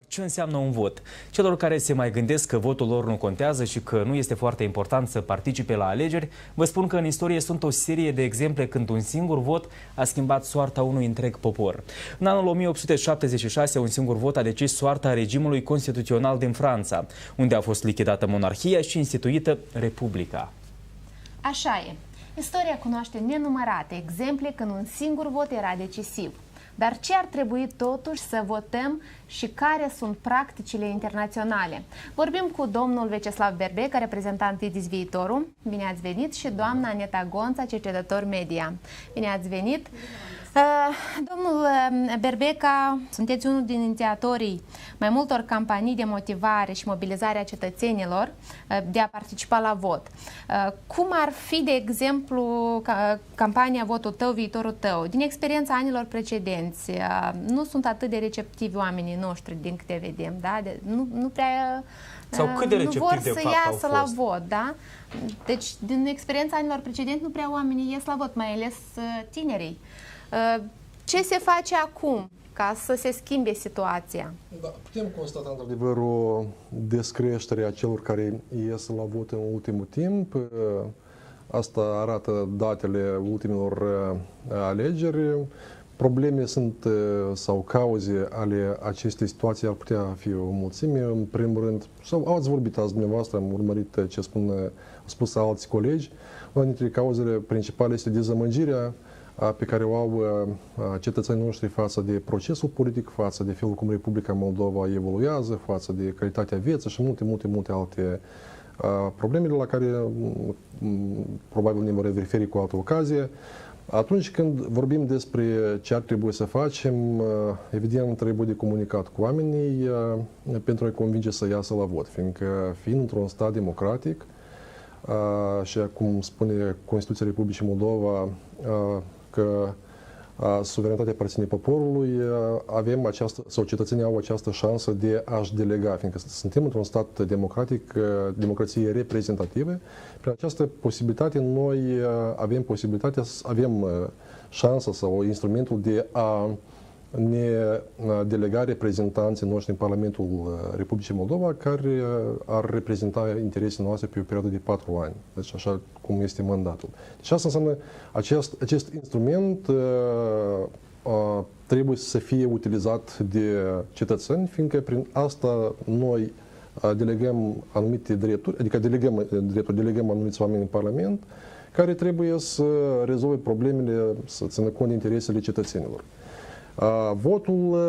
ce înseamnă un vot. Celor care se mai gândesc că votul lor nu contează și că nu este foarte important să participe la alegeri, vă spun că în istorie sunt o serie de exemple când un singur vot a schimbat soarta unui întreg popor. În anul 1876, un singur vot a decis soarta regimului constituțional din Franța, unde a fost lichidată monarhia și instituită Republica. Așa e. Istoria cunoaște nenumărate exemple când un singur vot era decisiv. Dar ce ar trebui totuși să votăm și care sunt practicile internaționale? Vorbim cu domnul Veceslav Berbeca, reprezentant IDIS Viitorul. Bine ați venit! Și doamna Aneta Gonța, cercetător media. Bine ați venit! Domnul Berbeca, sunteți unul din inițiatorii mai multor campanii de motivare și mobilizare a cetățenilor de a participa la vot. Cum ar fi, de exemplu, campania Votul tău, viitorul tău? Din experiența anilor precedenți, nu sunt atât de receptivi oamenii noștri, din câte vedem, da? Nu prea... Sau cât de nu receptivi, vor de să fapt, iasă au la fost? vot, da? Deci, din experiența anilor precedenți, nu prea oamenii ies la vot, mai ales tinerii. Ce se face acum ca să se schimbe situația? Da, putem constata într-adevăr o descreștere a celor care ies la vot în ultimul timp. Asta arată datele ultimilor alegeri. Probleme sunt sau cauze ale acestei situații ar putea fi o mulțime. În primul rând, sau ați vorbit azi dumneavoastră, am urmărit ce au spus alți colegi. Una dintre cauzele principale este dezamăgirea pe care o au cetățenii noștri față de procesul politic, față de felul cum Republica Moldova evoluează, față de calitatea vieții și multe alte probleme la care probabil ne vom referi cu altă ocazie. Atunci când vorbim despre ce ar trebui să facem, evident trebuie de comunicat cu oamenii pentru a-i convinge să iasă la vot, fiindcă fiind într-un stat democratic și cum spune Constituția Republicii Moldova, că suveranitatea aparține poporului, avem această, sau cetățenii au această șansă de a-și delega, fiindcă suntem într-un stat democratic, democrație reprezentativă. Prin această posibilitate noi avem șansa sau instrumentul de a ne delega reprezentanții noștri în Parlamentul Republicii Moldova, care ar reprezenta interesele noastre pe o perioadă de 4 ani. Deci așa cum este mandatul. Deci asta înseamnă acest instrument trebuie să fie utilizat de cetățeni, fiindcă prin asta noi delegăm anumite drepturi, adică delegăm anumiți oameni în Parlament, care trebuie să rezolve problemele, să țină cont de interesele cetățenilor. Votul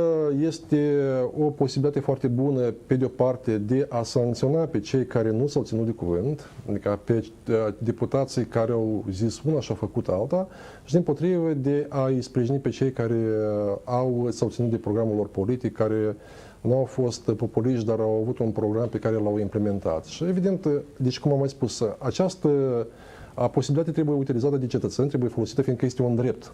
este o posibilitate foarte bună, pe de o parte, de a sancționa pe cei care nu s-au ținut de cuvânt, adică pe deputații care au zis una și au făcut alta, și dimpotrivă de a-i sprijini pe cei care s-au ținut de programul lor politic, care nu au fost populiști, dar au avut un program pe care l-au implementat. Și evident, deci cum am mai spus, această posibilitate trebuie utilizată de cetățeni, trebuie folosită, fiindcă este un drept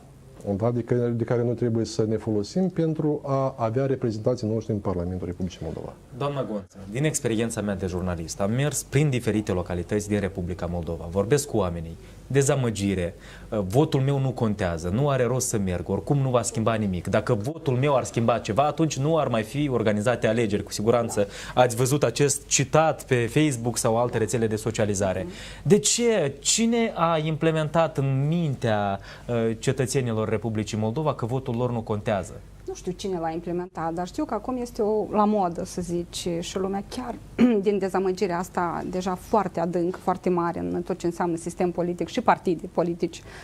de care noi trebuie să ne folosim pentru a avea reprezentanții noștri în Parlamentul Republicii Moldova. Doamna Gonță, din experiența mea de jurnalist, am mers prin diferite localități din Republica Moldova, vorbesc cu oamenii, dezamăgire, votul meu nu contează, nu are rost să merg, oricum nu va schimba nimic. Dacă votul meu ar schimba ceva, atunci nu ar mai fi organizate alegeri, cu siguranță. Ați văzut acest citat pe Facebook sau alte rețele de socializare. De ce? Cine a implementat în mintea cetățenilor Republicii Moldova că votul lor nu contează? Nu știu cine l-a implementat, dar știu că acum este la modă, să zici, și lumea chiar din dezamăgirea asta deja foarte adânc, foarte mare în tot ce înseamnă sistem politic și partide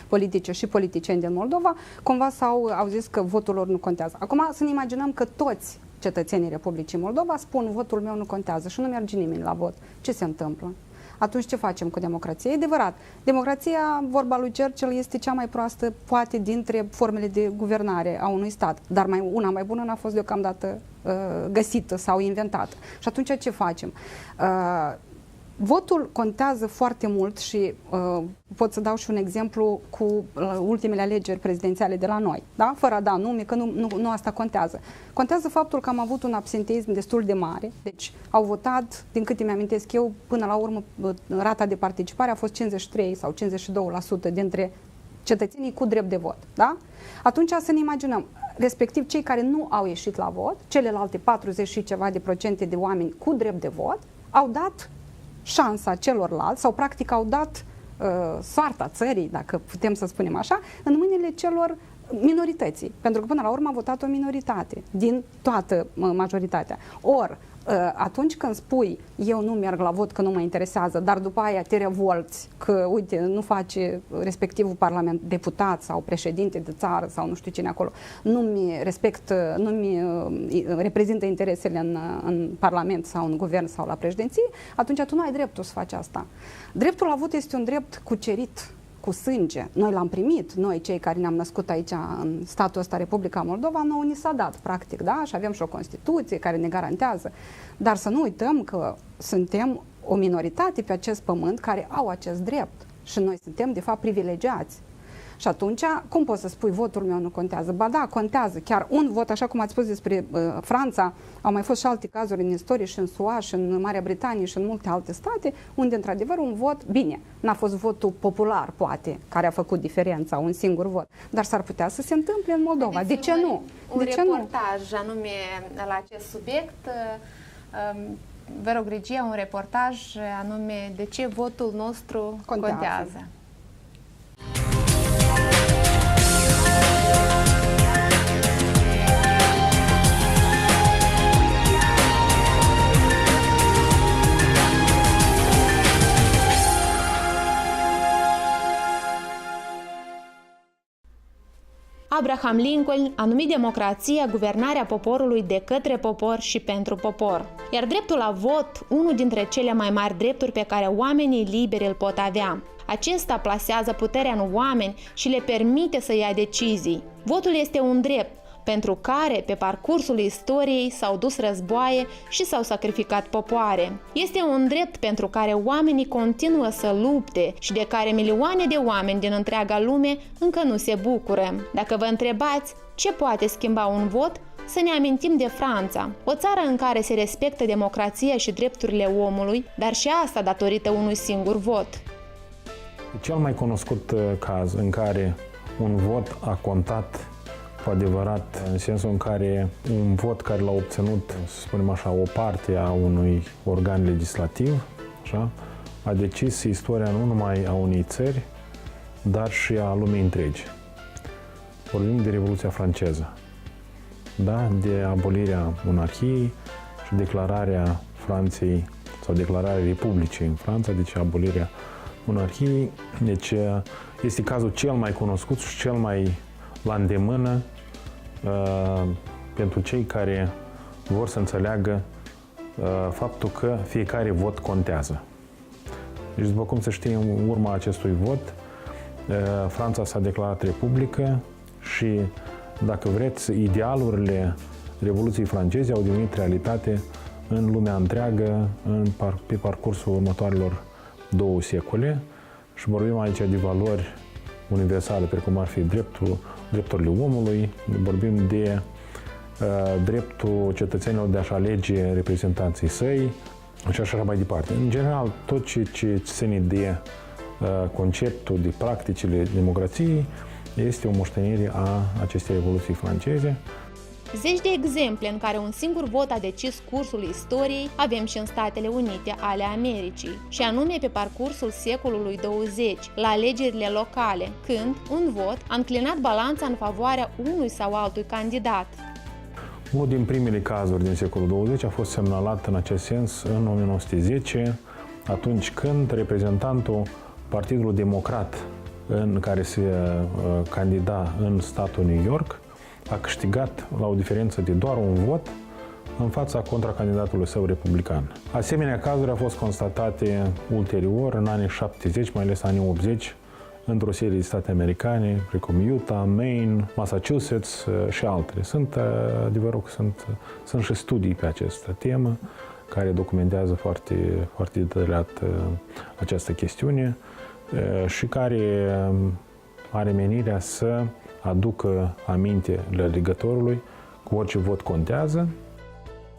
politice și politicieni din Moldova, cumva au zis că votul lor nu contează. Acum să ne imaginăm că toți cetățenii Republicii Moldova spun votul meu nu contează și nu merge nimeni la vot. Ce se întâmplă? Atunci ce facem cu democrația? E adevărat. Democrația, vorba lui Churchill, este cea mai proastă, poate, dintre formele de guvernare a unui stat. Dar una mai bună n-a fost deocamdată găsită sau inventată. Și atunci ce facem? Votul contează foarte mult și pot să dau și un exemplu cu ultimele alegeri prezidențiale de la noi, da? Fără a da nume, că nu asta contează. Contează faptul că am avut un absenteism destul de mare, deci au votat, din câte mi-amintesc eu, până la urmă rata de participare a fost 53 sau 52% dintre cetățenii cu drept de vot, da? Atunci să ne imaginăm, respectiv cei care nu au ieșit la vot, celelalte 40 și ceva de procente de oameni cu drept de vot, au dat șansa celorlalți sau practic au dat soarta țării, dacă putem să spunem așa, în mâinile celor minorității. Pentru că până la urmă a votat o minoritate din toată majoritatea. Or, atunci când spui eu nu merg la vot că nu mă interesează, dar după aia te revolți că, uite, nu face respectivul parlament, deputat sau președinte de țară sau nu știu cine acolo, nu-mi reprezintă interesele în parlament sau în guvern sau la președinție, atunci tu nu ai dreptul să faci asta. Dreptul la vot este un drept cucerit cu sânge. Noi l-am primit, noi cei care ne-am născut aici în statul ăsta, Republica Moldova, nouă ni s-a dat, practic, da? Și avem și o Constituție care ne garantează. Dar să nu uităm că suntem o minoritate pe acest pământ care au acest drept și noi suntem, de fapt, privilegiați. Și atunci, cum poți să spui votul meu nu contează? Ba da, contează. Chiar un vot, așa cum ați spus despre Franța, au mai fost și alte cazuri în istorie și în SUA și în Marea Britanie și în multe alte state, unde, într-adevăr, un vot, bine, n-a fost votul popular, poate, care a făcut diferența, un singur vot, dar s-ar putea să se întâmple în Moldova. De ce nu? Un reportaj anume la acest subiect. Vă rog, Regia, un reportaj anume de ce votul nostru contează. Abraham Lincoln a numit democrația guvernarea poporului de către popor și pentru popor. Iar dreptul la vot, unul dintre cele mai mari drepturi pe care oamenii liberi îl pot avea. Acesta plasează puterea în oameni și le permite să ia decizii. Votul este un drept pentru care, pe parcursul istoriei, s-au dus războaie și s-au sacrificat popoare. Este un drept pentru care oamenii continuă să lupte și de care milioane de oameni din întreaga lume încă nu se bucură. Dacă vă întrebați ce poate schimba un vot, să ne amintim de Franța, o țară în care se respectă democrația și drepturile omului, dar și asta datorită unui singur vot. Cel mai cunoscut caz în care un vot a contat cu adevărat, în sensul în care un vot care l-a obținut, să spunem așa, o parte a unui organ legislativ, așa, a decis istoria nu numai a unei țări, dar și a lumii întregi. Vorbim de Revoluția franceză, da? De abolirea monarhiei și declararea Franței, sau declararea Republicii în Franța, deci abolirea monarhiei. Deci este cazul cel mai cunoscut și cel mai la îndemână pentru cei care vor să înțeleagă faptul că fiecare vot contează. Deci, după cum se știe, în urma acestui vot, Franța s-a declarat republică și, dacă vreți, idealurile Revoluției franceze au devenit realitate în lumea întreagă pe parcursul următoarelor 2 secole și vorbim aici de valori universale, precum ar fi drepturile omului, vorbim de dreptul cetățenilor de a-și alege reprezentanții săi și așa mai departe. În general, tot ce ține de conceptul, de practicile democrației este o moștenire a acestei revoluții franceze. Zeci de exemple în care un singur vot a decis cursul istoriei avem și în Statele Unite ale Americii, și anume pe parcursul secolului 20, la alegerile locale, când un vot a înclinat balanța în favoarea unui sau altui candidat. Unul din primele cazuri din secolul 20 a fost semnalat în acest sens în 1910, atunci când reprezentantul Partidului Democrat, în care se candida în statul New York, a câștigat la o diferență de doar un vot în fața contracandidatului său republican. Asemenea cazuri au fost constatate ulterior, în anii 70, mai ales anii 80, într-o serie de state americane, precum Utah, Maine, Massachusetts și altele. Adevărul că sunt și studii pe această temă care documentează foarte, foarte detaliat această chestiune și care are menirea să aducă aminte alegătorului că orice vot contează.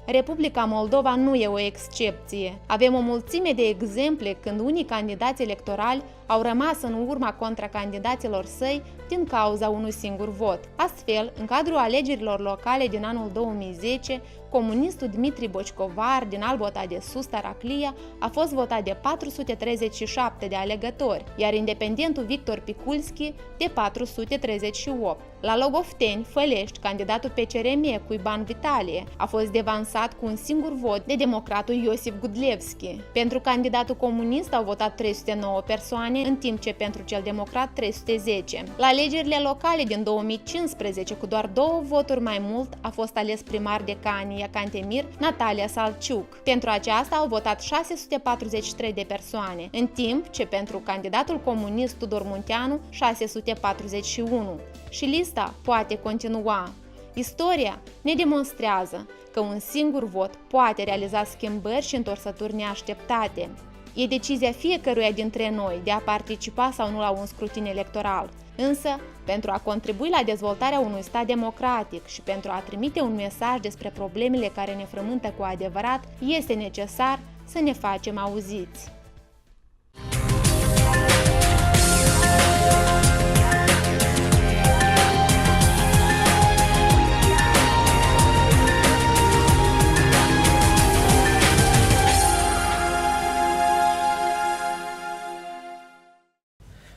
Republica Moldova nu e o excepție. Avem o mulțime de exemple când unii candidați electorali au rămas în urma contracandidaților săi din cauza unui singur vot. Astfel, în cadrul alegerilor locale din anul 2010, comunistul Dmitri Boccovar din Albota de Sus, Taraclia, a fost votat de 437 de alegători, iar independentul Victor Piculski de 438. La Logofteni, Fălești, candidatul PCRM, Cuiban Vitalie, a fost devansat cu un singur vot de democratul Iosif Gudlevski. Pentru candidatul comunist au votat 309 persoane, în timp ce pentru cel democrat 310. La alegerile locale din 2015, cu doar 2 voturi mai mult, a fost ales primar de Cania Cantemir Natalia Salciuc. Pentru aceasta au votat 643 de persoane, în timp ce pentru candidatul comunist Tudor Munteanu 641. Și lista poate continua. Istoria ne demonstrează că un singur vot poate realiza schimbări și întorsături neașteptate. E decizia fiecăruia dintre noi de a participa sau nu la un scrutin electoral. Însă, pentru a contribui la dezvoltarea unui stat democratic și pentru a trimite un mesaj despre problemele care ne frământă cu adevărat, este necesar să ne facem auziți.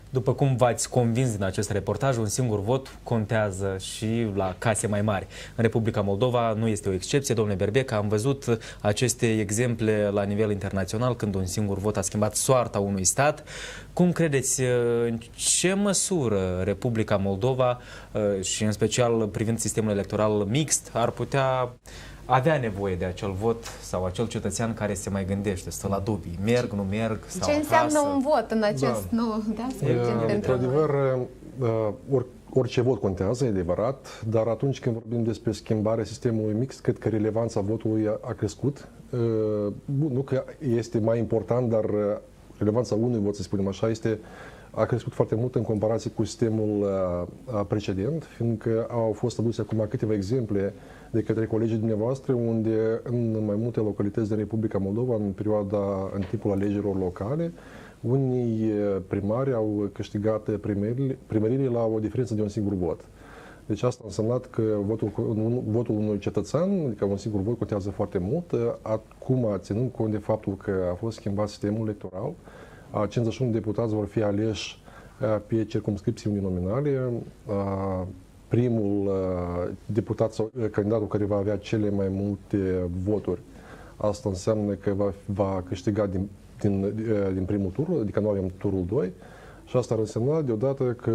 După cum v-ați convins din acest reportaj, un singur vot contează și la case mai mari. În Republica Moldova nu este o excepție, domnule Berbec, am văzut aceste exemple la nivel internațional când un singur vot a schimbat soarta unui stat. Cum credeți, în ce măsură Republica Moldova și în special privind sistemul electoral mixt ar putea avea nevoie de acel vot sau acel cetățean care se mai gândește, stă la dubii, merg, nu merg, sau ce înseamnă acasă? un vot în acest nou Într-adevăr, orice vot contează, e adevărat, dar atunci când vorbim despre schimbarea sistemului mixt, cred că relevanța votului a crescut. Nu că este mai important, dar relevanța unui vot, să spunem așa, a crescut foarte mult în comparație cu sistemul precedent, fiindcă au fost aduse acum câteva exemple de către colegii dumneavoastră, unde în mai multe localități din Republica Moldova, în timpul alegerilor locale, unii primari au câștigat primăriile la o diferență de un singur vot. Deci asta a însemnat că votul unui cetățean, adică un singur vot, contează foarte mult. Acum, ținând cont de faptul că a fost schimbat sistemul electoral, 51 deputați vor fi aleși pe circumscripții uninominale. Primul deputat sau candidatul care va avea cele mai multe voturi, asta înseamnă că va câștiga din primul tur, adică nu avem turul 2. Și asta ar însemna deodată că,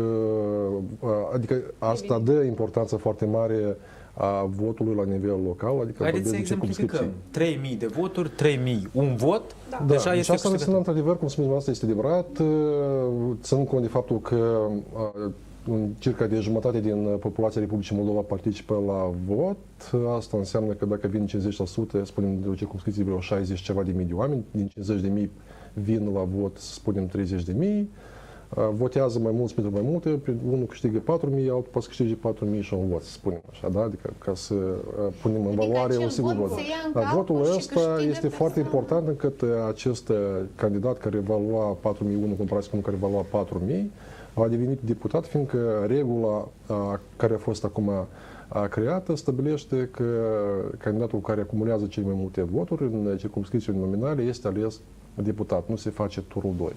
adică asta dă importanță foarte mare a votului la nivel local, adică haideți să exemplificăm. 3.000 de voturi, 3.000 un vot, deja și este asta înseamnă, într-adevăr, cum spuneți noastră, este adevărat, ținând cont de faptul că circa de jumătate din populația Republicii Moldova participă la vot. Asta înseamnă că dacă vin 50%, spunem de o circumscripție vreo 60 ceva de mii de oameni, din 50.000 vin la vot, să spunem 30.000, votează mai mulți pentru mai multe, unul câștigă 4.000, altul poate să câștige 4.000 și un vot, să spunem așa, da? Adică ca să punem în valoare un singur vot. Dar votul ăsta este foarte important, încât acest candidat care va lua 4.000 în comparație cu unul care va lua 4.000, a devenit deputat, fiindcă regula care a fost acum creată stabilește că candidatul care acumulează cele mai multe voturi în circumscripții nominale este ales deputat, nu se face turul 2.